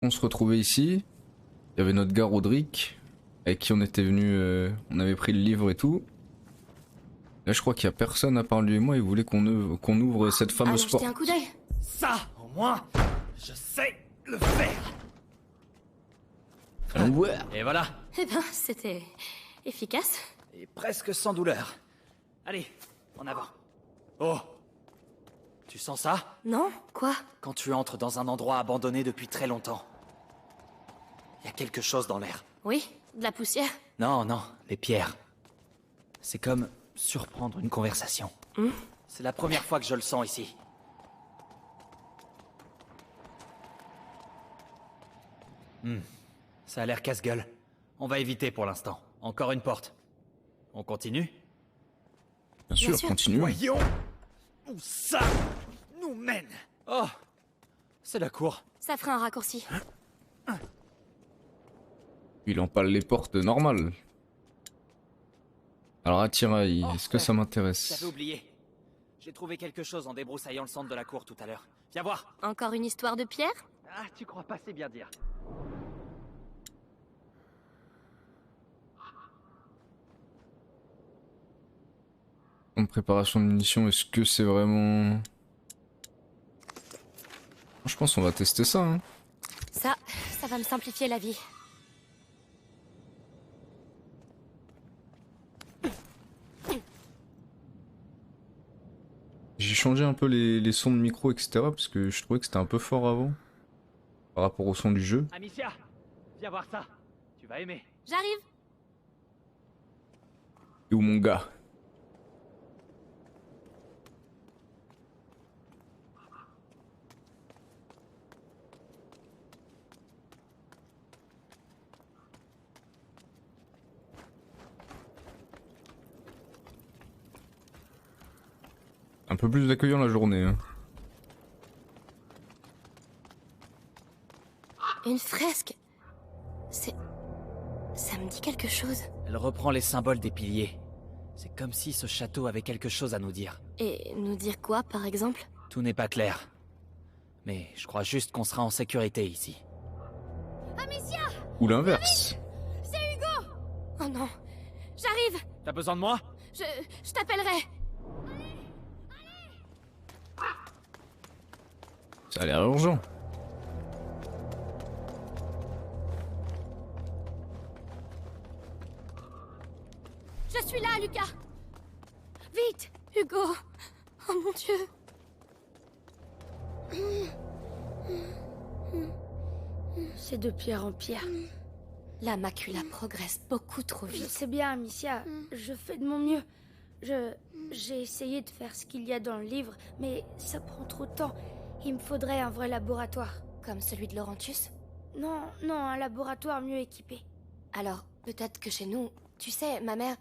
On se retrouvait ici. Il y avait notre gars Roderick, avec qui on était venu, on avait pris le livre et tout. Là, je crois qu'il y a personne à part lui et moi. Il voulait qu'on ouvre cette fameuse Allons jeter porte. un coup d'œil. Ça, au moins, je sais le faire. Allons voir. Et voilà, Eh ben, c'était efficace. et presque sans douleur. Allez, en avant. Oh, tu sens ça? Non? Quoi? Quand tu entres dans un endroit abandonné depuis très longtemps, il y a quelque chose dans l'air. Oui? De la poussière? Non, non, les pierres. C'est comme surprendre une conversation. C'est la première fois que je le sens ici. Ça a l'air casse-gueule. On va éviter pour l'instant. Encore une porte. On continue? Bien sûr, sûr. continuons. Voyons où ça nous mène. Oh, c'est la cour. Ça fera un raccourci. Il empale les portes normales. Alors attirail, Oh, est-ce que ouais. ça m'intéresse? J'avais oublié. J'ai trouvé quelque chose en débroussaillant le centre de la cour tout à l'heure. Viens voir. Encore une histoire de pierre? Ah, tu crois pas, c'est bien dire. En préparation de munitions, est-ce que c'est vraiment... Je pense qu'on va tester ça, hein. Ça va me simplifier la vie. J'ai changé un peu les sons de micro, etc. Parce que je trouvais que c'était un peu fort avant. Par rapport au son du jeu. Amicia, viens voir ça. Tu vas aimer. J'arrive! Et où mon gars? Un peu plus accueillant la journée, hein. Une fresque! C'est... Ça me dit quelque chose. Elle reprend les symboles des piliers. C'est comme si ce château avait quelque chose à nous dire. Et nous dire quoi, par exemple? Tout n'est pas clair. Mais je crois juste qu'on sera en sécurité ici. Amicia! Ou l'inverse. C'est Hugo! Oh non! J'arrive! T'as besoin de moi? Je t'appellerai! Ça a l'air urgent. Je suis là, Lucas! Vite! Hugo! Oh mon Dieu! C'est de pierre en pierre. La macula progresse beaucoup trop Je vite. sais bien, Amicia. Je fais de mon mieux. J'ai essayé de faire ce qu'il y a dans le livre, mais ça prend trop de temps. Il me faudrait un vrai laboratoire. Comme celui de Laurentius? Non, non, un laboratoire mieux équipé. Alors, peut-être que chez nous... Tu sais, ma mère...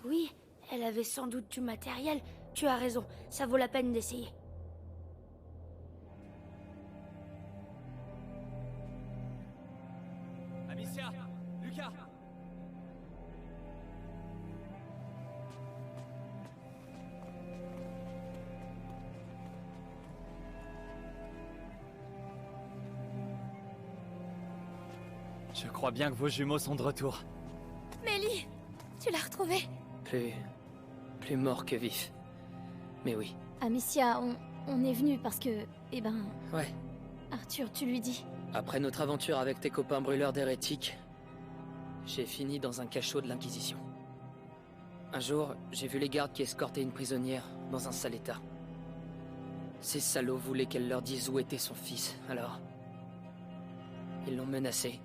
Oui, elle avait sans doute du matériel. Tu as raison, ça vaut la peine d'essayer. Amicia! Lucas! Je crois bien que vos jumeaux sont de retour. Mélie! Tu l'as retrouvée? Plus mort que vif. Mais oui. Amicia, on est venu parce que... Eh ben... Ouais. Arthur, tu lui dis. Après notre aventure avec tes copains brûleurs d'hérétiques, j'ai fini dans un cachot de l'Inquisition. Un jour, j'ai vu les gardes qui escortaient une prisonnière dans un sale état. Ces salauds voulaient qu'elle leur dise où était son fils, alors... Ils l'ont menacée.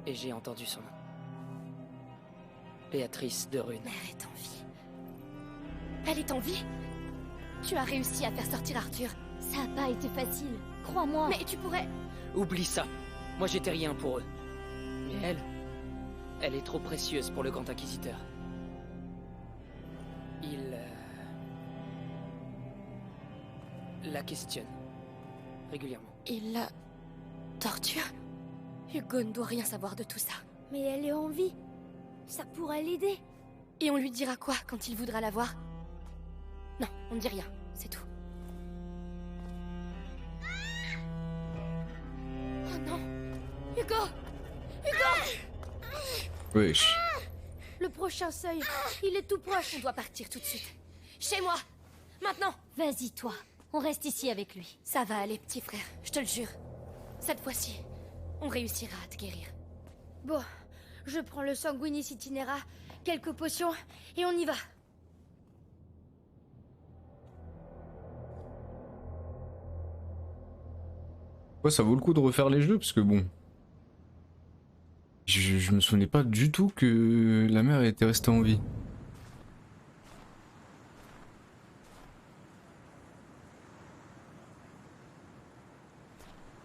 Et j'ai entendu son nom. Béatrice de Rune. Mère est en vie. Elle est en vie? Tu as réussi à faire sortir Arthur. Ça a pas été facile. Crois-moi. Mais tu pourrais... Oublie ça. Moi j'étais rien pour eux. Mais elle est trop précieuse pour le Grand Inquisiteur. Il... la questionne. Régulièrement. Il la... torture? Hugo ne doit rien savoir de tout ça. Mais elle est en vie. Ça pourrait l'aider. Et on lui dira quoi quand il voudra la voir? Non, on ne dit rien, c'est tout. Hugo! Wesh. Le prochain seuil, il est tout proche. On doit partir tout de suite. Chez moi. Maintenant. Vas-y, toi. On reste ici avec lui. Ça va aller, petit frère. Je te le jure. Cette fois-ci, on réussira à te guérir. Bon, je prends le sanguinis itinera, quelques potions, et on y va. Ouais, ça vaut le coup de refaire les jeux parce que bon. Je me souvenais pas du tout que la mère était restée en vie.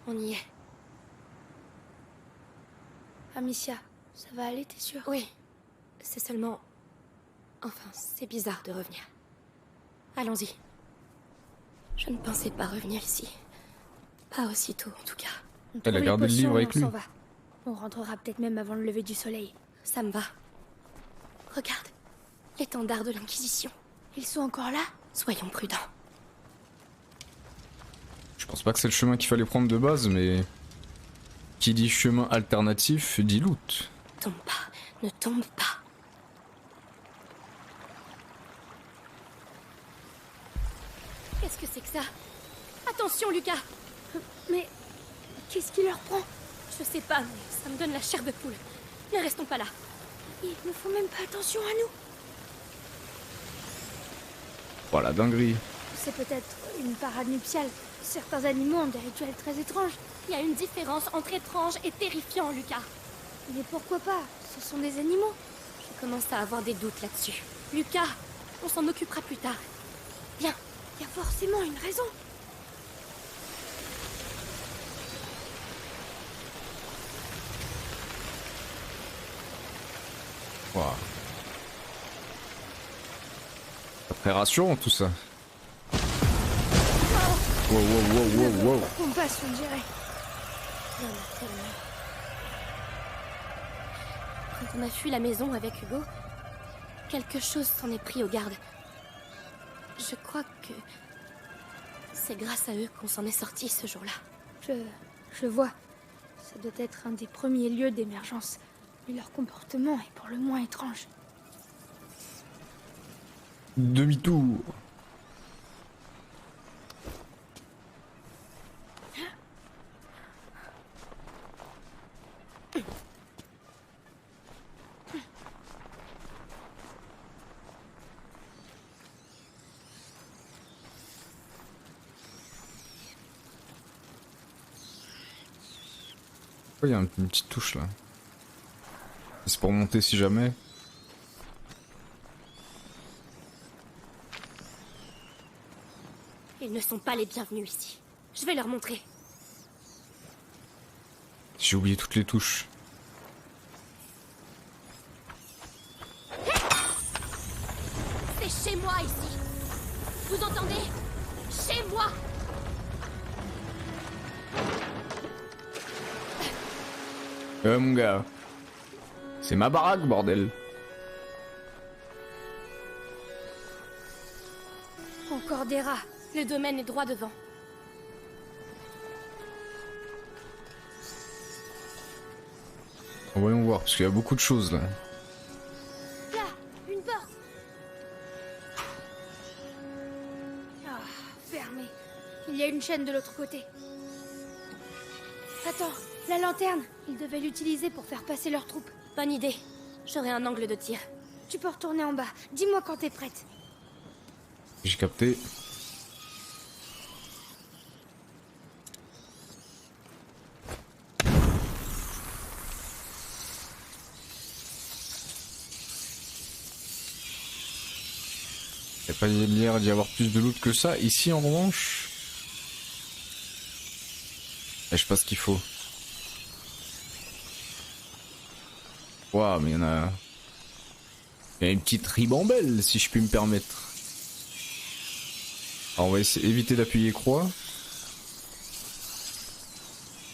On y est. Amicia, ça va aller, t'es sûre? Oui. C'est seulement... Enfin, c'est bizarre de revenir. Allons-y. Je ne pensais pas revenir ici. Pas aussitôt, en tout cas. On Elle a trouve gardé les le livre potions et avec on lui. s'en va. On rentrera peut-être même avant le lever du soleil. Ça me va. Regarde. L'étendard de l'Inquisition. Ils sont encore là? Soyons prudents. Je pense pas que c'est le chemin qu'il fallait prendre de base, mais... Qui dit chemin alternatif, dit loot. Tombe pas. Ne tombe pas. Qu'est-ce que c'est que ça? Attention, Lucas! Mais qu'est-ce qui leur prend? Je sais pas, mais ça me donne la chair de poule. Ne restons pas là. Ils ne font même pas attention à nous. Voilà, dinguerie. C'est peut-être une parade nuptiale. Certains animaux ont des rituels très étranges. Il y a une différence entre étrange et terrifiant, Lucas. Mais pourquoi pas? Ce sont des animaux. Je commence à avoir des doutes là-dessus. Lucas, on s'en occupera plus tard. Viens. Il y a forcément une raison. Wow. Pas très rassurant tout ça. Wow, wow, wow, wow, wow. On passe, on dirait. Il y en a tellement. Quand on a fui la maison avec Hugo, quelque chose s'en est pris aux gardes. Je crois que c'est grâce à eux qu'on s'en est sorti ce jour-là. Je vois. Ça doit être un des premiers lieux d'émergence. Mais leur comportement est pour le moins étrange. Demi-tour. Il y a une petite touche là. C'est pour monter si jamais. Ils ne sont pas les bienvenus ici. Je vais leur montrer. J'ai oublié toutes les touches. C'est chez moi ici. Vous entendez? Chez moi. Mon gars. C'est ma baraque, bordel. Encore des rats. Le domaine est droit devant. Voyons voir, parce qu'il y a beaucoup de choses là. Là, une porte. Ah, fermé. Il y a une chaîne de l'autre côté. Attends, la lanterne. Ils devaient l'utiliser pour faire passer leurs troupes. Bonne idée. J'aurai un angle de tir. Tu peux retourner en bas. Dis-moi quand t'es prête. J'ai capté. Il n'y a pas l'air d'y avoir plus de loot que ça. Ici en revanche... je sais pas ce qu'il faut. Waouh, mais il y en a... Il y a une petite ribambelle, si je puis me permettre. Alors on va essayer éviter d'appuyer croix.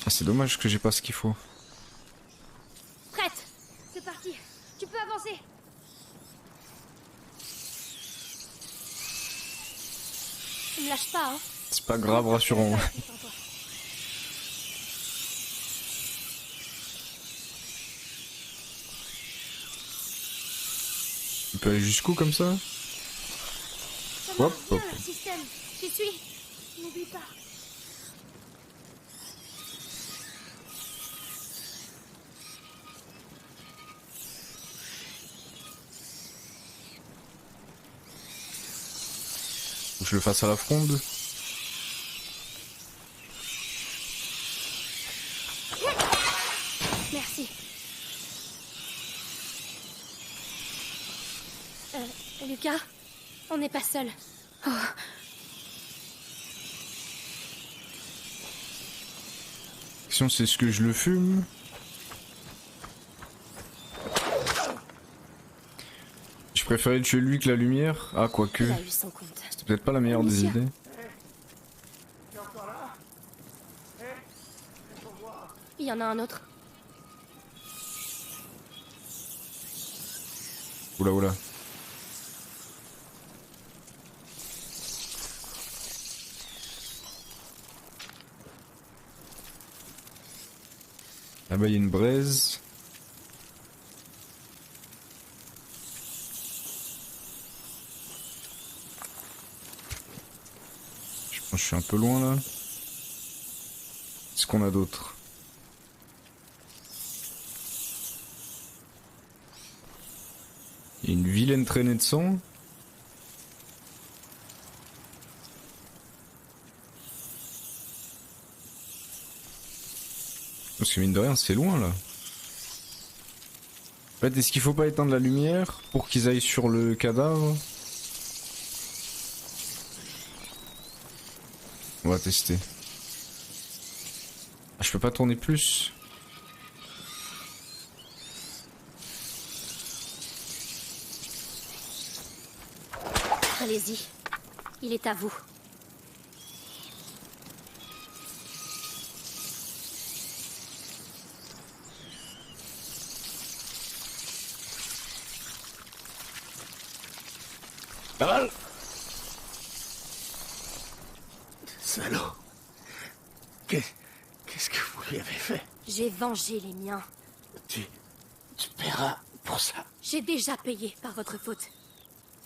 Ah, c'est dommage que j'ai pas ce qu'il faut. Prête. C'est parti. Tu peux avancer. Ne me lâche pas, hein. C'est pas grave, rassurant. Tu peux aller jusqu'où comme ça? Ça Hop, marche bien, hop. le système. J'y suis. N'oublie pas. Faut que je le fasse à la fronde. Merci. Lucas, on n'est pas seul. Oh. Si c'est ce que je le fume. Je préférais tuer lui que la lumière. Ah, quoique. Il a eu son compte. C'est peut-être pas la meilleure des Amicia. idées. Il y en a un autre. Oula, oula. Là-bas, il y a une braise. Je pense que je suis un peu loin là. Qu'est-ce qu'on a d'autre? Il y a une vilaine traînée de sang. Parce que mine de rien, c'est loin là. En fait, est-ce qu'il faut pas éteindre la lumière pour qu'ils aillent sur le cadavre? On va tester. Ah, je peux pas tourner plus. Allez-y. Il est à vous. Pas mal. Salaud. Qu'est-ce que vous lui avez fait? J'ai vengé les miens. Tu paieras pour ça. J'ai déjà payé par votre faute.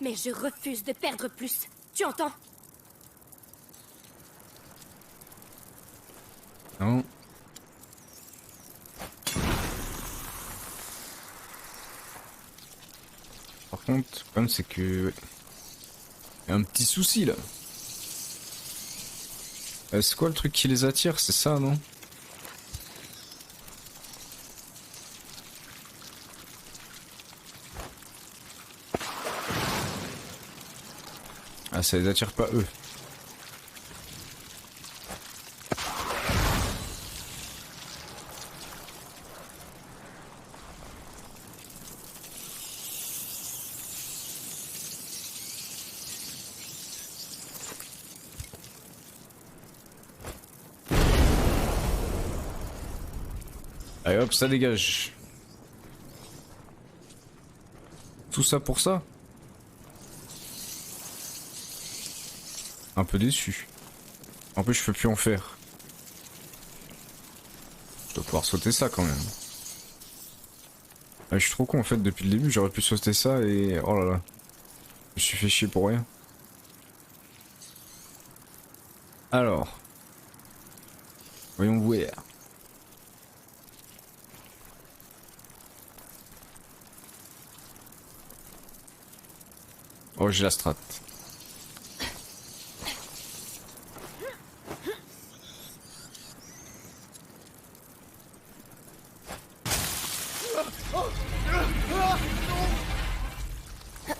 Mais je refuse de perdre plus. Tu entends? Non. Par contre, le problème c'est que... ouais. Il y a un petit souci là. C'est quoi le truc qui les attire? C'est ça, non? Ah, ça les attire pas eux. Allez hop, ça dégage. Tout ça pour ça? Un peu déçu. En plus, je peux plus en faire. Je dois pouvoir sauter ça quand même. Ah, je suis trop con en fait, depuis le début, j'aurais pu sauter ça et... oh là là. Je me suis fait chier pour rien. Alors. Voyons voir. Oh, j'ai la strat.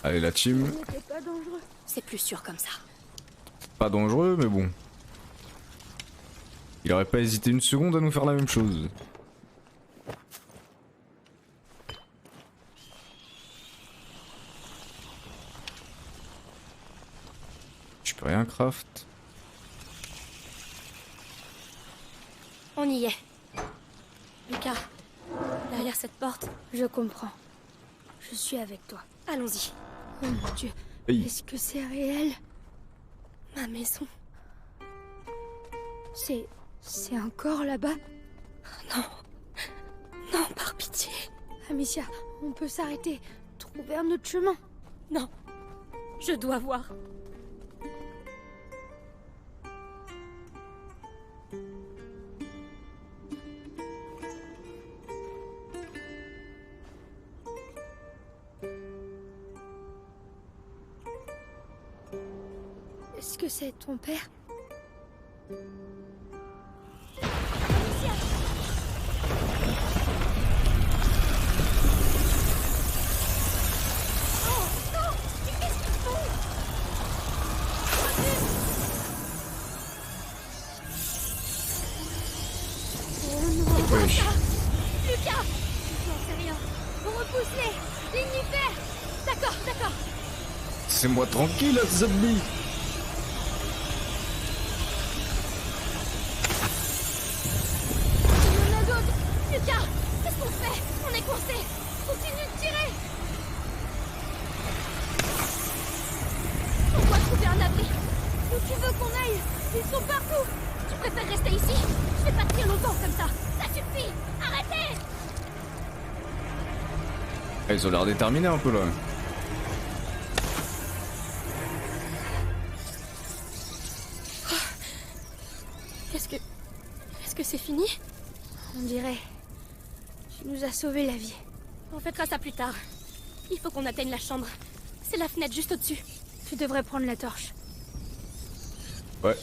Allez, la team. C'est pas dangereux. C'est plus sûr comme ça. Pas dangereux, mais bon. Il aurait pas hésité une seconde à nous faire la même chose. Je peux rien craft. On y est. Lucas, derrière cette porte, Je comprends. Je suis avec toi. allons-y. Oh mon Dieu. Hey. Est-ce que c'est réel? Ma maison. C'est encore là-bas? Non, par pitié. Amicia, on peut s'arrêter. Trouver un autre chemin. Non. Je dois voir. Est-ce que c'est ton père? Wesh. Lucas! J'en sais rien. On repousse-les! L'ennemi perd! D'accord, d'accord. C'est moi tranquille, zombie. Il y en a d'autres! Lucas! Qu'est-ce qu'on fait? On est coincé! Continue de tirer! On doit trouver un abri! Où tu veux qu'on aille? Ils sont partout! Tu préfères rester ici? Je vais pas tenir longtemps comme ça! Ça suffit! Arrêtez! Ah, ils ont l'air déterminés un peu là. Est-ce que c'est fini? On dirait. Tu nous as sauvé la vie. On fêtera ça plus tard. Il faut qu'on atteigne la chambre. C'est la fenêtre juste au-dessus. Tu devrais prendre la torche. Ouais,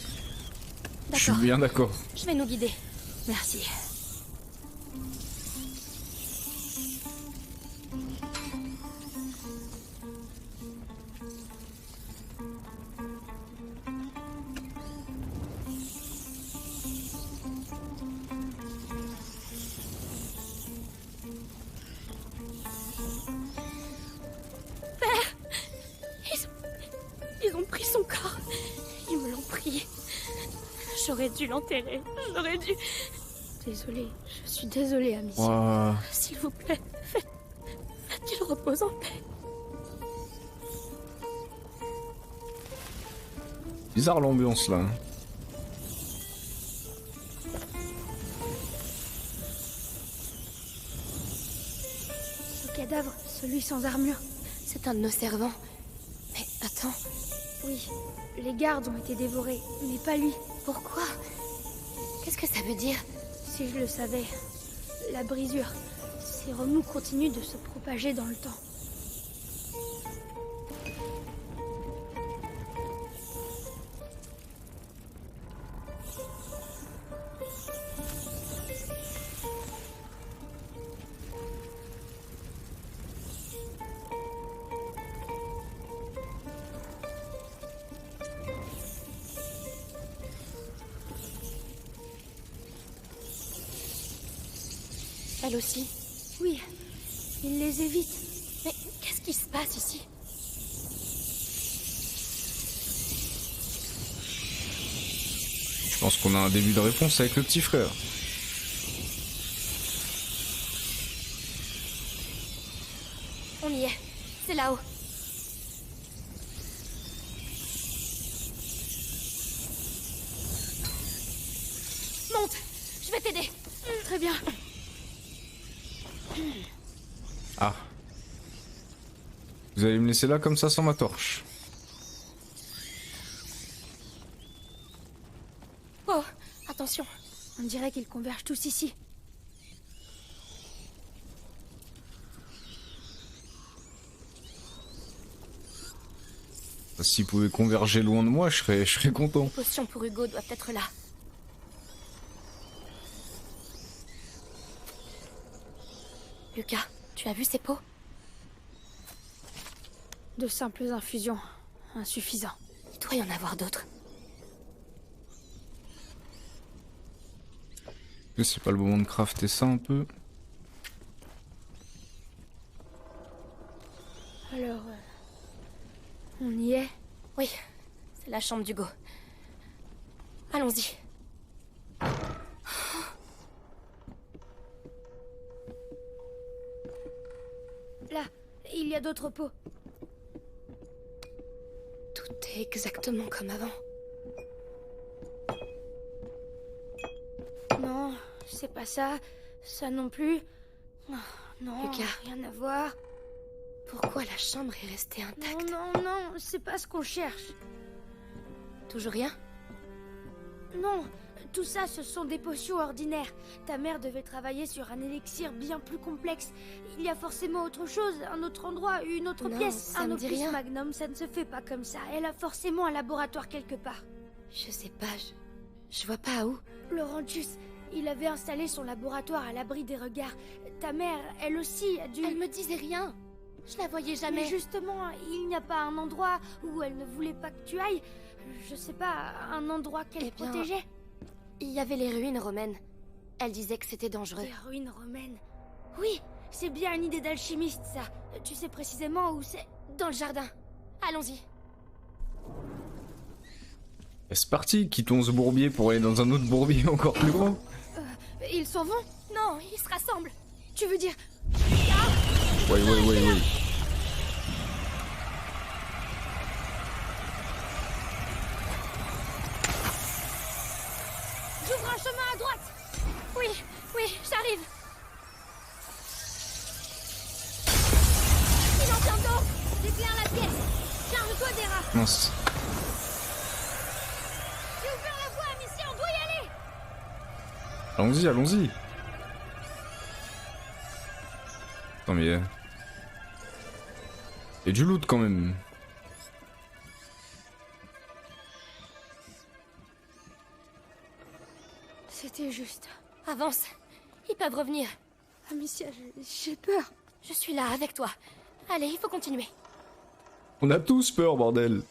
je suis D'accord. bien d'accord. Je vais nous guider. Merci. Ils ont pris son corps. Ils me l'ont pris. J'aurais dû l'enterrer. J'aurais dû... Désolée. Je suis désolée, Amicia. Ouah. S'il vous plaît, faites qu'il repose en paix. Bizarre l'ambiance là. Ce cadavre, celui sans armure. C'est un de nos servants. Mais attends, Oui, les gardes ont été dévorés, mais pas lui. pourquoi? Qu'est-ce que ça veut dire? Si je le savais. La brisure. Ces remous continuent de se propager dans le temps. Elle aussi. Oui, il les évite. Mais qu'est-ce qui se passe ici? Je pense qu'on a un début de réponse avec le petit frère. On y est. C'est là-haut. Monte! Je vais t'aider. Très bien. Ah. Vous allez me laisser là comme ça sans ma torche. Oh, attention. On dirait qu'ils convergent tous ici. S'ils pouvaient converger loin de moi, je serais content. Les potions pour Hugo doivent être là. Lucas, tu as vu ces pots? De simples infusions. Insuffisant. Il doit y en avoir d'autres. C'est pas le moment de crafter ça un peu? Alors, on y est. Oui, c'est la chambre d'Hugo. Allons-y. Là, il y a d'autres pots. Tout est exactement comme avant. Non, c'est pas ça. Ça non plus. Oh, non, Lucas. rien à voir. Pourquoi la chambre est restée intacte? Non, c'est pas ce qu'on cherche. Toujours rien? Non, tout ça, ce sont des potions ordinaires. Ta mère devait travailler sur un élixir bien plus complexe. Il y a forcément autre chose, un autre endroit, une autre Non, pièce. ça Un me dit opus rien. magnum, ça ne se fait pas comme ça. Elle a forcément un laboratoire quelque part. Je sais pas, je vois pas où. Laurentius, il avait installé son laboratoire à l'abri des regards. Ta mère, elle aussi, a dû... Elle me disait rien. Je la voyais Mais jamais. justement, il n'y a pas un endroit où elle ne voulait pas que tu ailles. Je sais pas, un endroit qu'elle Eh bien, protégeait. Il y avait les ruines romaines. Elle disait que c'était dangereux. Des ruines romaines. Oui, c'est bien une idée d'alchimiste, ça. Tu sais précisément où c'est? Dans le jardin. Allons-y. Et c'est parti, quittons ce bourbier pour aller dans un autre bourbier encore plus grand. Ils s'en vont? Non, ils se rassemblent. Tu veux dire... Ouais. J'ouvre un chemin à droite! Oui, j'arrive. Il en vient d'autres! J'éclaire la pièce! Charge-toi des rats! Mince. J'ai ouvert la voie, Amicia, on doit y aller! Allons-y. Attends, mais... Et du loot quand même. C'était juste. Avance. Ils peuvent revenir. Amicia, j'ai peur. Je suis là avec toi. Allez, il faut continuer. On a tous peur, bordel.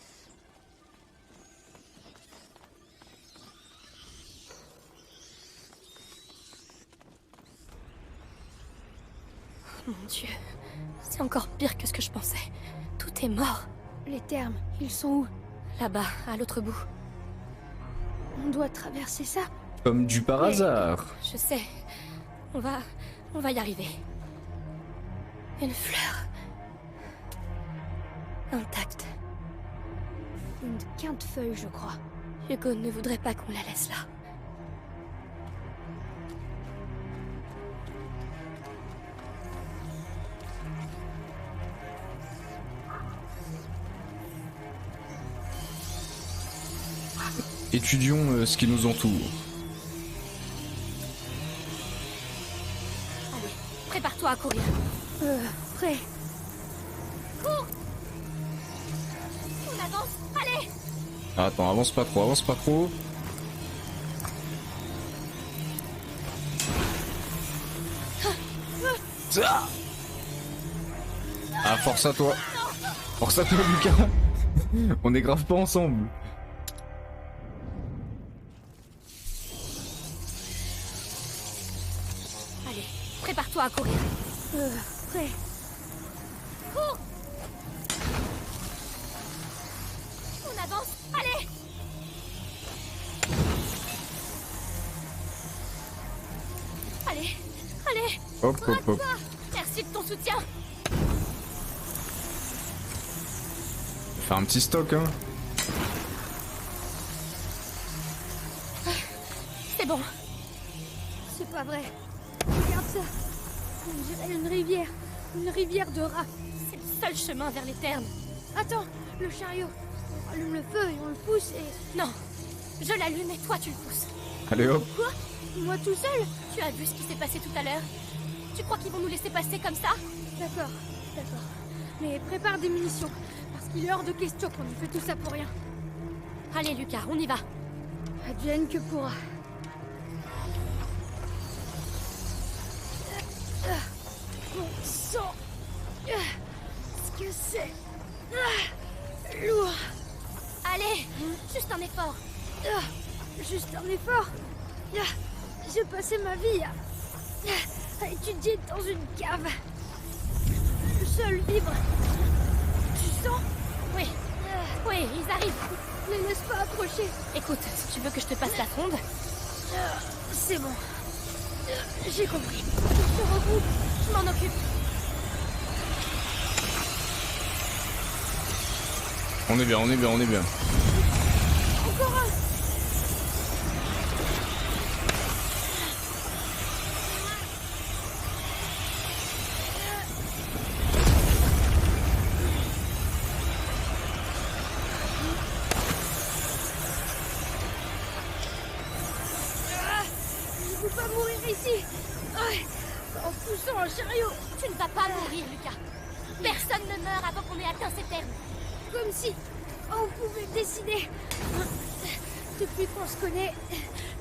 Mon Dieu. C'est encore pire que ce que je pensais. Tout est mort. Les termes, ils sont où? Là-bas, à l'autre bout. On doit traverser ça? Comme du par hasard. Je sais. On va y arriver. Une fleur. Intacte. Une quinte-feuille, je crois. Hugo ne voudrait pas qu'on la laisse là. Étudions ce qui nous entoure. Allez, prépare-toi à courir. Prêt. On avance. Allez. Attends, avance pas trop. Ah, force à toi, Lucas. On est grave pas ensemble. Allez, prépare-toi à courir. Prêt. On avance. Allez. Allez. Hop. Merci de ton soutien. Faire un petit stock, hein. C'est bon. C'est pas vrai. Regarde ça. On dirait une rivière. Une rivière de rats. C'est le seul chemin vers les termes. Attends, le chariot. On allume le feu et on le pousse et... Non. Je l'allume et toi tu le pousses. Allez hop. Quoi? Moi tout seul? Tu as vu ce qui s'est passé tout à l'heure? Tu crois qu'ils vont nous laisser passer comme ça? D'accord. Mais prépare des munitions. Parce qu'il est hors de question qu'on ait fait tout ça pour rien. Allez Lucas, on y va. Advienne que pourra. Mon sang. Ce que c'est. Lourd. Allez, juste un effort. Juste un effort. J'ai passé ma vie à étudier dans une cave. Seul vivre. Tu sens? Oui, ils arrivent. Ne laisse pas approcher. Écoute, si tu veux que je te passe la fronde, C'est bon. J'ai compris. Je te regroupe. je m'en occupe. On est bien. Encore un. mourir ici. Ouais, en poussant un chariot. Tu ne vas pas mourir, Lucas. Personne ne meurt avant qu'on ait atteint ces termes. Comme si on pouvait décider. Depuis qu'on se connaît,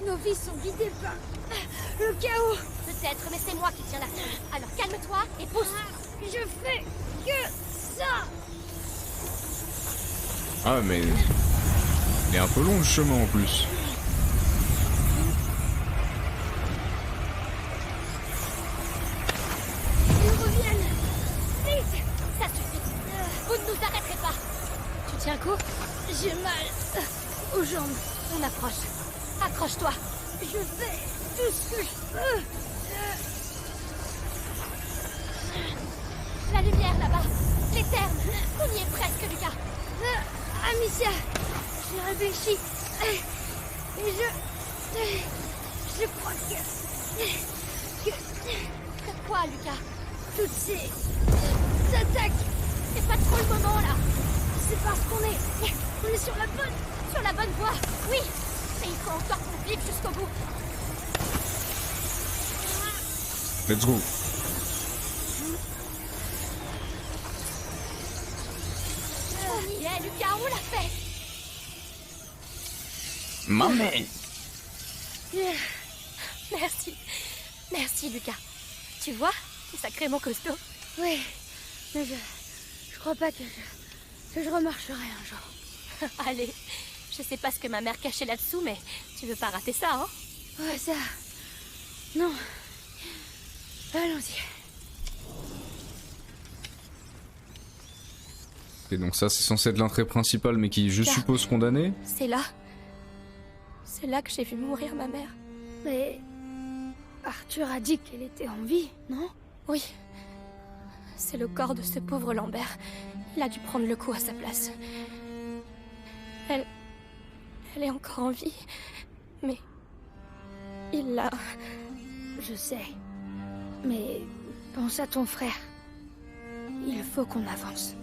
nos vies sont guidées par le chaos. Peut-être, mais c'est moi qui tiens la foule. Alors calme-toi et pousse. Je fais que ça. Ah mais... Il est un peu long le chemin en plus. Ils reviennent. Vite. Ça suffit. Vous ne nous arrêterez pas. Tu tiens coup? J'ai mal aux jambes. On approche. Accroche-toi. Je fais tout ce que je peux. La lumière là-bas. Les termes. On y est presque, Lucas. Amicia, j'ai réfléchi. Et je crois que Quoi, Lucas? toutes ces attaques, C'est pas trop le moment là. c'est parce qu'on est sur la bonne. Sur la bonne voie. Oui. Mais il faut encore qu'on vive jusqu'au bout. Let's go. On y est, Lucas, on l'a fait. Maman. Merci. Merci, Lucas. Tu vois, c'est sacrément costaud. Oui, mais je crois pas que je remarcherai un jour. Allez, je sais pas ce que ma mère cachait là-dessous, mais tu veux pas rater ça, hein? Ouais, ça. Non. Allons-y. Et donc ça c'est censé être l'entrée principale mais qui je suppose condamné. C'est là. C'est là que j'ai vu mourir ma mère. Mais Arthur a dit qu'elle était en vie, non? Oui. C'est le corps de ce pauvre Lambert. Il a dû prendre le coup à sa place. Elle est encore en vie. Mais... il l'a... Je sais. Mais pense à ton frère. Il faut qu'on avance.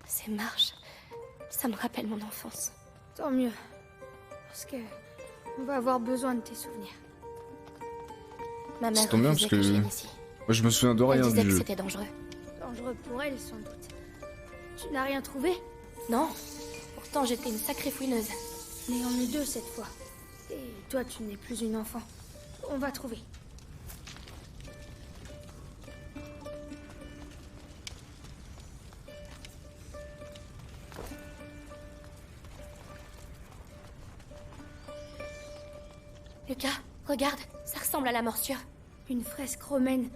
Ces marches, ça me rappelle mon enfance. Tant mieux. Parce que on va avoir besoin de tes souvenirs. Ma mère Ça tombe bien refusait parce que je vienne ici. moi je me souviens de Elle rien disait du que jeu. c'était dangereux. Dangereux pour elle, sans doute. Tu n'as rien trouvé? Non. Pourtant, j'étais une sacrée fouineuse. Mais on est deux cette fois. Et toi, tu n'es plus une enfant. On va trouver. Lucas, regarde, ça ressemble à la morsure. Une fresque romaine.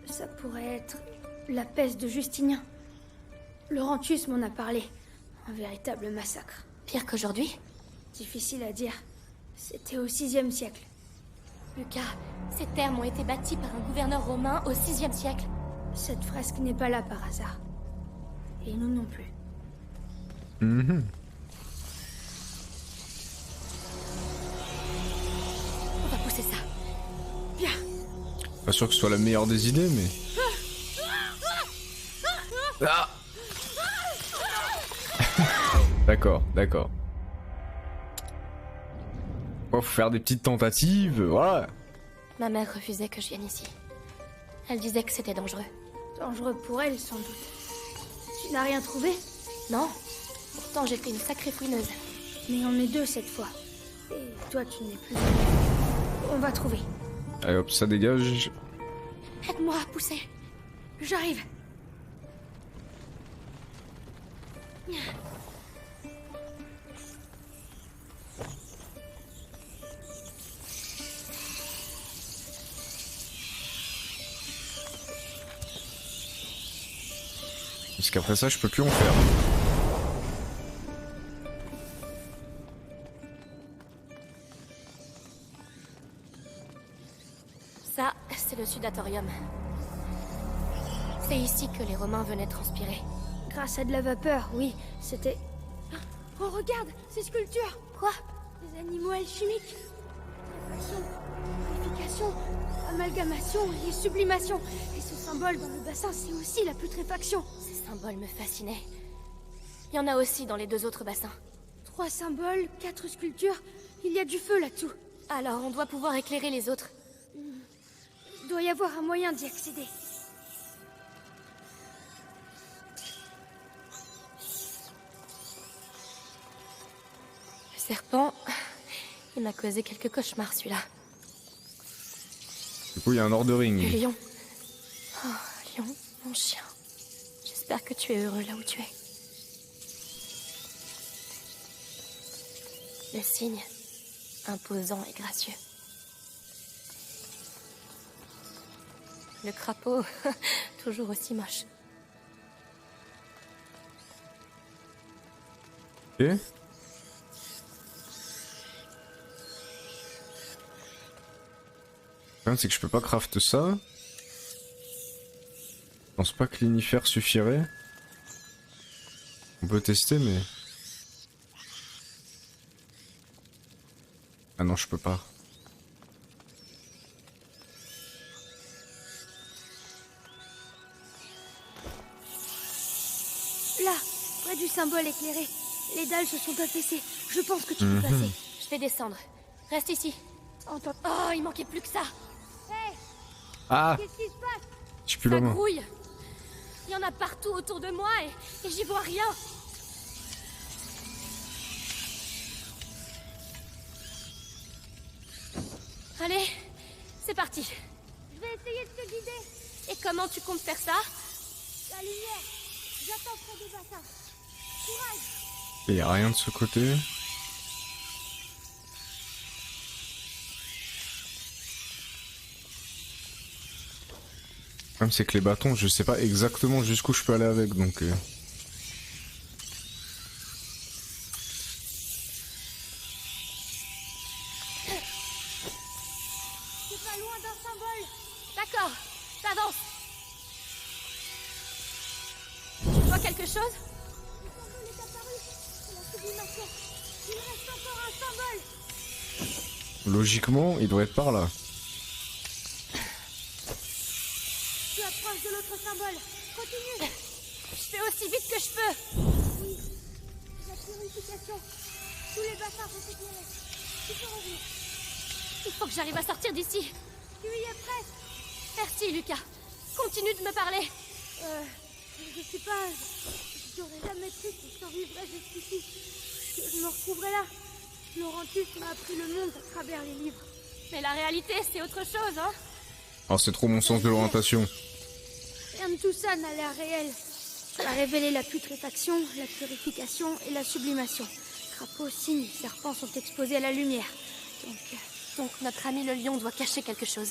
Ça pourrait être la peste de Justinien. Laurentius m'en a parlé. Un véritable massacre. Pire qu'aujourd'hui? Difficile à dire. C'était au VIe siècle. Lucas, ces termes ont été bâtis par un gouverneur romain au VIe siècle. Cette fresque n'est pas là par hasard. Et nous non plus. Mhm. On va pousser ça. Bien. Pas sûr que ce soit la meilleure des idées mais... Ah. D'accord, d'accord. Faut faire des petites tentatives, voilà. Ma mère refusait que je vienne ici. Elle disait que c'était dangereux. Dangereux pour elle, sans doute. Tu n'as rien trouvé? Non. Pourtant, j'étais une sacrée fouineuse. Mais on est deux cette fois. Et toi, tu n'es plus. On va trouver. Allez hop, ça dégage. Aide-moi à pousser. J'arrive. Parce qu'après ça, je peux plus en faire. Ça, c'est le sudatorium. C'est ici que les Romains venaient transpirer. Grâce à de la vapeur, oui. C'était... Oh, regarde, ces sculptures. Quoi? Des animaux alchimiques. Réflexion, purification, Amalgamation et sublimation. Et ce symbole dans le bassin, c'est aussi la putréfaction. Ces symboles me fascinaient. Il y en a aussi dans les 2 autres bassins. 3 symboles, 4 sculptures. Il y a du feu là-dessous. Alors on doit pouvoir éclairer les autres. Il doit y avoir un moyen d'y accéder. Le serpent... Il m'a causé quelques cauchemars, celui-là. Du coup, il y a un ordering. Le lion. Oh, lion, mon chien. J'espère que tu es heureux là où tu es. Le cygne, imposant et gracieux. Le crapaud, toujours aussi moche. Ok. Le problème c'est que je peux pas craft ça. Je pense pas que l'inifère suffirait. On peut tester mais... Ah non je peux pas. Là, près du symbole éclairé. Les dalles se sont affaissées. Je pense que tu peux passer. Je vais descendre. Reste ici. Entends. Oh, il manquait plus que ça. Hé, Ah, qu'est-ce qui se passe? j'ai plus Ça la main. grouille. Il y en a partout autour de moi et j'y vois rien. Allez, c'est parti. Je vais essayer de te guider. Et comment tu comptes faire ça? La lumière. J'attends près du bassin. Courage. Il y a rien de ce côté. Le problème c'est que les bâtons, je sais pas exactement jusqu'où je peux aller avec donc... C'est pas loin d'un symbole. D'accord, t'avances. Tu vois quelque chose? Le symbole est apparu. C'est la sublimation. Il reste encore un symbole. Logiquement, il doit être par là. Tu approches de l'autre symbole. Continue. Je fais aussi vite que je peux. Oui. La purification. Tous les bassins sont éclairés. Tu peux revenir. Il faut que j'arrive à sortir d'ici. Tu y es presque. Merci, Lucas. Continue de me parler. Je sais pas. J'aurais jamais cru que je survivrais jusqu'ici. Que je me retrouverais là. Laurentus m'a appris le monde à travers les livres. Mais la réalité, c'est autre chose, hein? Oh, c'est trop mon sens de l'orientation. Rien de tout ça n'a l'air réel. Tu as révélé la putréfaction, la purification et la sublimation. Crapauds, cygnes et serpents sont exposés à la lumière. Donc notre ami le lion doit cacher quelque chose.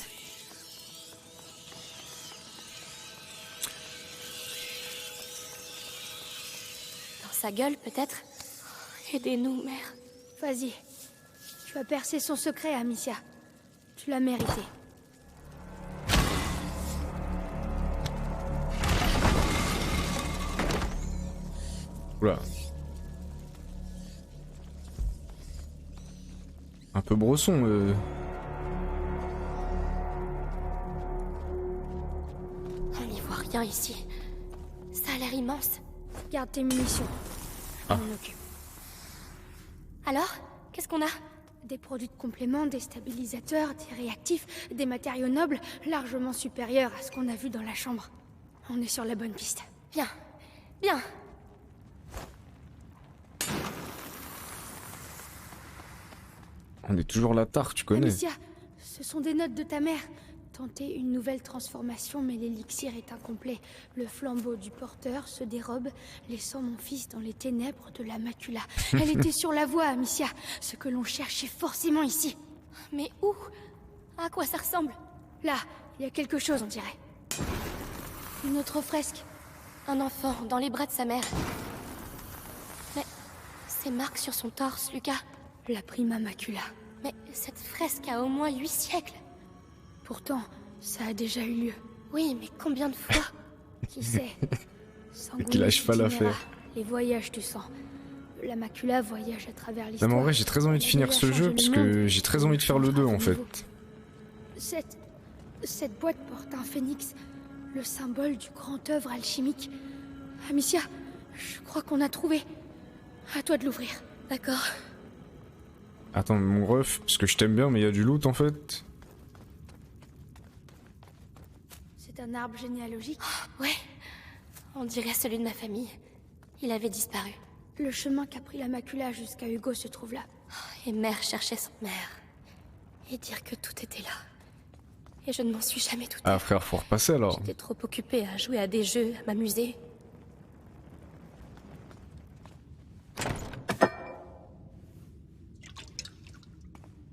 Dans sa gueule, peut-être? Aidez-nous, mère. Vas-y. Tu as percé son secret, Amicia. Tu l'as mérité. Oula. Un peu brosson, On n'y voit rien ici. Ça a l'air immense. Garde tes munitions. Je m'en occupe. Alors, qu'est-ce qu'on a? Des produits de complément, des stabilisateurs, des réactifs, des matériaux nobles, largement supérieurs à ce qu'on a vu dans la chambre. On est sur la bonne piste. Bien. Bien. on est toujours la tare, tu connais. Amicia, ce sont des notes de ta mère. Tenter une nouvelle transformation, mais l'élixir est incomplet. Le flambeau du porteur se dérobe, laissant mon fils dans les ténèbres de la macula. Elle était sur la voie, Amicia. Ce que l'on cherchait forcément ici. Mais où? À quoi ça ressemble? Là, il y a quelque chose, on dirait. Une autre fresque. Un enfant dans les bras de sa mère. Mais ces marques sur son torse, Lucas. La prima macula. Mais cette fresque a au moins 8 siècles. Pourtant, ça a déjà eu lieu. Oui, mais combien de fois? Qui sait? Sanguine Qu'il lâche pas itinera. l'affaire. Les voyages du sang. La macula voyage à travers Non l'histoire. mais en vrai j'ai très envie de finir ce jeu parce que j'ai très envie de faire le 2 en fait. Cette Cette boîte porte un phénix, le symbole du grand œuvre alchimique. Amicia, je crois qu'on a trouvé. À toi de l'ouvrir. D'accord. Attends, mon ref, parce que je t'aime bien, mais il y a du loot en fait. C'est un arbre généalogique. Ouais. On dirait celui de ma famille. Il avait disparu. Le chemin qu'a pris la macula jusqu'à Hugo se trouve là. Et mère cherchait son mère. Et dire que tout était là. Et je ne m'en suis jamais doutée. Ah frère, faut repasser alors. J'étais trop occupée à jouer à des jeux, à m'amuser.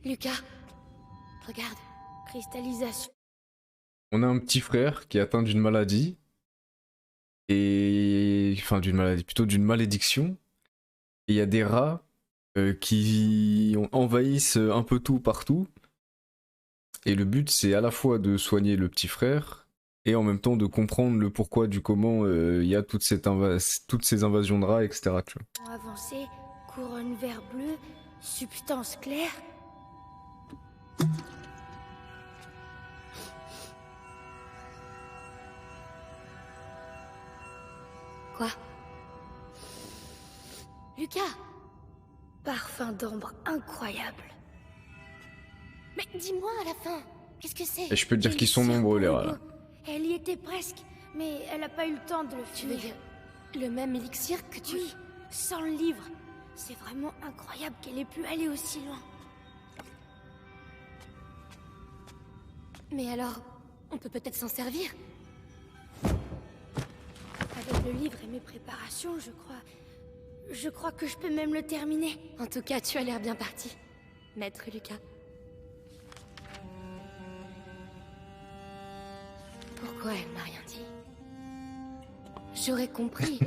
Lucas, regarde. Cristallisation. On a un petit frère qui est atteint d'une maladie. Et... Enfin d'une maladie, plutôt d'une malédiction. Et il y a des rats qui envahissent un peu tout partout. Et le but c'est à la fois de soigner le petit frère et en même temps de comprendre le pourquoi du comment il y a toutes ces invasions de rats, etc. Tu vois. Avancé, couronne vert bleu, substance claire. Quoi? Lucas! Parfum d'ambre incroyable. Mais dis-moi à la fin, qu'est-ce que c'est? Et je peux te dire qu'ils sont nombreux les rats là. Elle y était presque, mais elle n'a pas eu le temps de le Tu veux finir. dire le même élixir que tu... Oui, sans le livre. C'est vraiment incroyable qu'elle ait pu aller aussi loin. Mais alors, on peut peut-être s'en servir? Avec le livre et mes préparations, je crois que je peux même le terminer. En tout cas, tu as l'air bien parti, maître Lucas. Pourquoi elle m'a rien dit? J'aurais compris.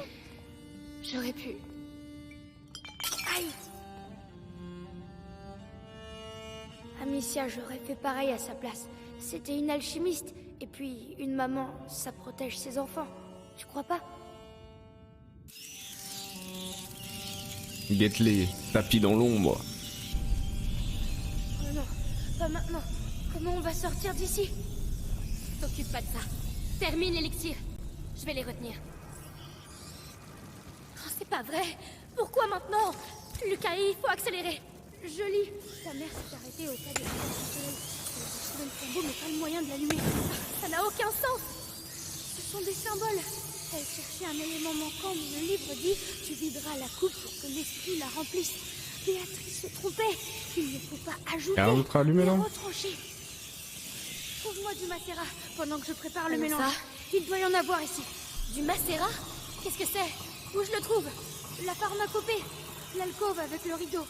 J'aurais pu... Aïe! Amicia, j'aurais fait pareil à sa place. C'était une alchimiste, et puis une maman, ça protège ses enfants. Tu crois pas? Guette-les, tapis dans l'ombre. Oh non, pas maintenant. Comment on va sortir d'ici? T'occupe pas de ça. Termine l'élixir. Je vais les retenir. Oh, c'est pas vrai. Pourquoi maintenant? Lucas, il faut accélérer. Je lis. Ta mère s'est arrêtée au tas de soleil. Elle a retrouvé le flambeau, mais pas le moyen de l'allumer. Ça n'a aucun sens. Ce sont des symboles. Elle cherchait un élément manquant, mais le livre dit « Tu videras la coupe pour que l'esprit la remplisse ». Béatrice se trompait. Il ne faut pas ajouter, Y'a un autre à allumer, mais là retrancher. Trouve-moi du macérat pendant que je prépare le Comment mélange. ça? Il doit y en avoir ici. Du macérat? Qu'est-ce que c'est? Où je le trouve? La pharmacopée. L'alcôve avec le rideau.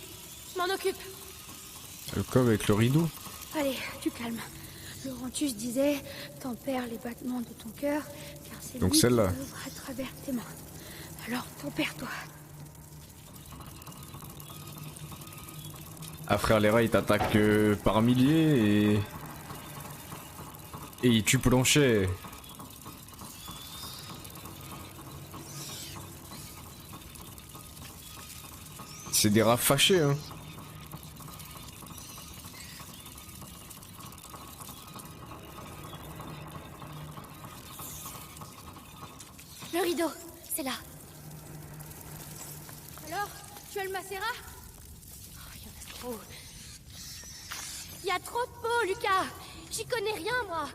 Je m'en occupe. Le coffre avec le rideau. Allez, tu calmes. Laurentus disait « Tempère les battements de ton cœur, car c'est Donc lui qui celle-là. œuvre à travers tes mains. Alors tempère-toi. » Ah frère, les rats ils t'attaquent par milliers et ils tuent Planchet. C'est des rats fâchés hein. Le rideau, c'est là. Alors, tu as le macérat? Oh, il y en a trop. Il y a trop de peau, Lucas. J'y connais rien, moi.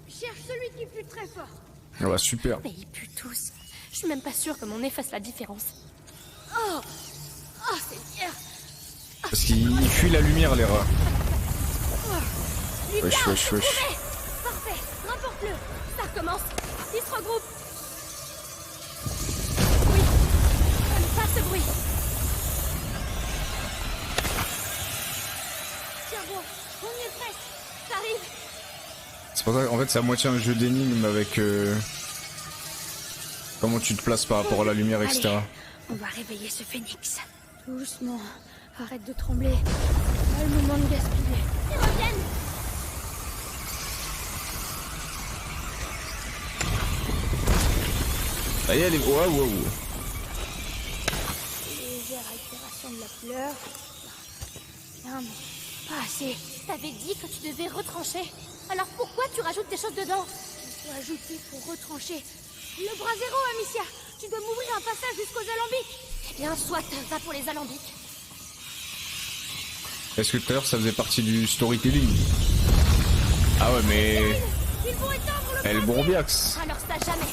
Cherche celui qui pue très fort. Ah bah super. Mais ils puent tous. Je suis même pas sûre que mon nez fasse la différence. Oh, oh, c'est bien. Parce qu'ils fuient la lumière les rats. Lucas, Wesh, wesh, wesh. trouvé. Parfait, remporte-le. Ça recommence. Ils se regroupent. Oui, pas ce bruit. Tiens bon, on y est presque. Ça arrive. C'est pour ça qu'en fait c'est à moitié un jeu d'énigmes avec comment tu te places par rapport à la lumière, etc. Allez, on va réveiller ce phénix. Doucement, arrête de trembler. Pas le moment de gaspiller. Ils reviennent. Ça y est, les... Waouh, waouh. Légère altération de la couleur. Bien, mais pas assez. T'avais dit que tu devais retrancher. Alors pourquoi tu rajoutes des choses dedans? Il faut ajouter pour retrancher. Le bras zéro, Amicia. Tu dois m'ouvrir un passage jusqu'aux alambics. Eh bien, soit, va pour les alambics. Est-ce que tout à l'heure ça faisait partie du storytelling? Ah ouais, mais. Ils vont éteindre le Elle bourbiax. Alors ça, jamais.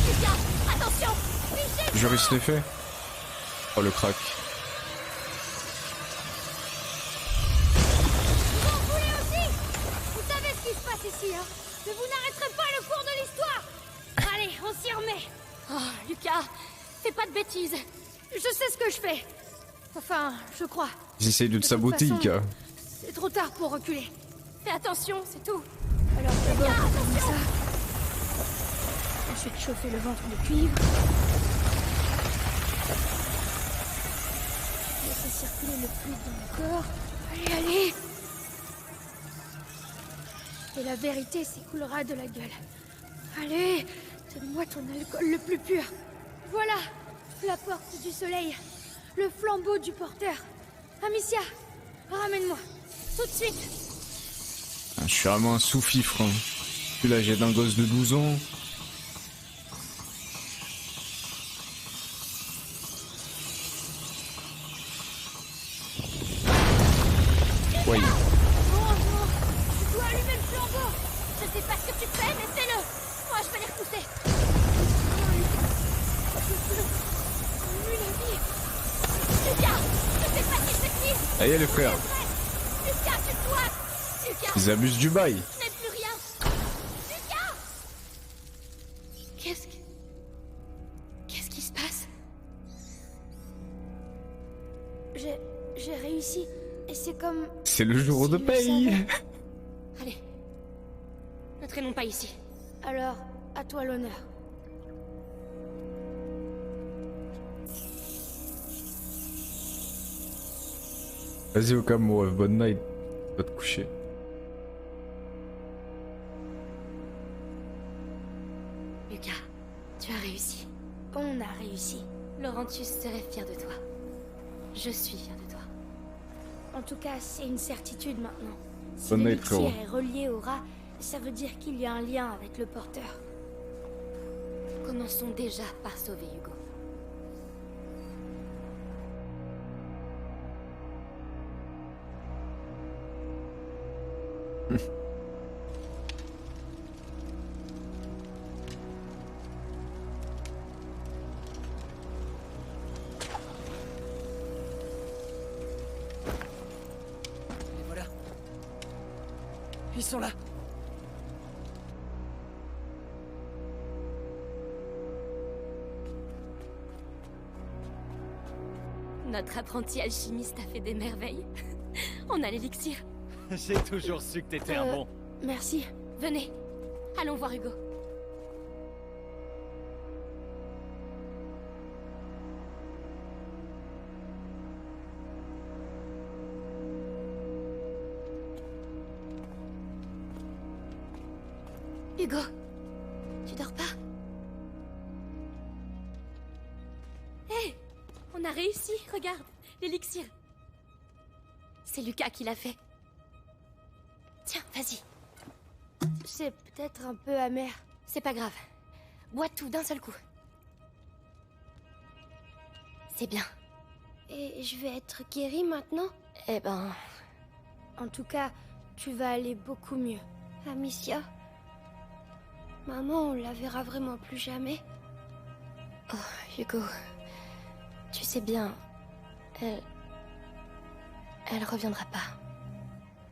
Lucas, attention! Michel! Je risque l'effet. Oh le crack. Vous en voulez aussi? Vous savez ce qui se passe ici, hein? Mais vous n'arrêterez pas le cours de l'histoire. Allez, on s'y remet. Oh, Lucas, fais pas de bêtises. Je sais ce que je fais. Enfin, je crois. J'essaye de te toute saboter, façon, Ika. C'est trop tard pour reculer. Fais attention, c'est tout. Alors d'abord, comme ça. Ensuite, chauffer le ventre de cuivre. Laisser circuler le fluide dans le corps. Allez, allez! Et la vérité s'écoulera de la gueule. Allez, donne-moi ton alcool le plus pur. Voilà, la porte du soleil. Le flambeau du porteur. Amicia, ramène-moi. Tout de suite. Ah, je suis vraiment un sous-fifre. Hein. Puis là, j'ai d'un gosse de 12 ans. Ouais. Non, non, je dois allumer le flambeau. Je sais pas ce que tu fais, mais fais-le. Moi, je vais les repousser. Lui, la vie. Lucas, ne fais pas tes bêtises. Ça y est, les frères. Lucas, tu dois. Lucas, Ils abusent du bail. je n'ai plus rien. Lucas! Qu'est-ce qui se passe? J'ai réussi. Et c'est comme... C'est le jour de Si je paye. savais. Allez, ne traînons pas ici. Alors, à toi l'honneur. Vas-y, au calme, ouais, bonne night. Va te coucher. Lucas, tu as réussi. On a réussi. Laurentius serait fier de toi. Je suis fier de toi. En tout cas, c'est une certitude maintenant. Si Bonne night, l'élixir frérot. est relié au rat, ça veut dire qu'il y a un lien avec le porteur. Commençons déjà par sauver Hugo. Et voilà. Ils sont là. Notre apprenti alchimiste a fait des merveilles. On a l'élixir. J'ai toujours su que t'étais un bon. Merci. Venez, allons voir Hugo. Hugo, tu dors pas? Hé, on a réussi, regarde, l'élixir. C'est Lucas qui l'a fait. Tiens, vas-y. C'est peut-être un peu amer. C'est pas grave. Bois tout d'un seul coup. C'est bien. Et je vais être guérie maintenant? Eh ben, En tout cas, tu vas aller beaucoup mieux. Amicia? Maman, on la verra vraiment plus jamais. oh, Hugo, tu sais bien, elle reviendra pas.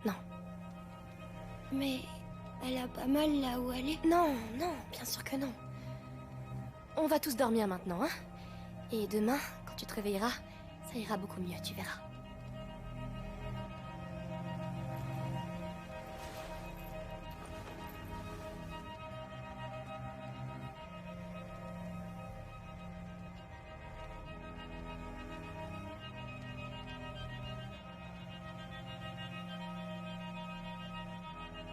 Non. Mais elle a pas mal là où elle est. Non, non, bien sûr que non. On va tous dormir maintenant, hein? Et demain, quand tu te réveilleras, ça ira beaucoup mieux, tu verras.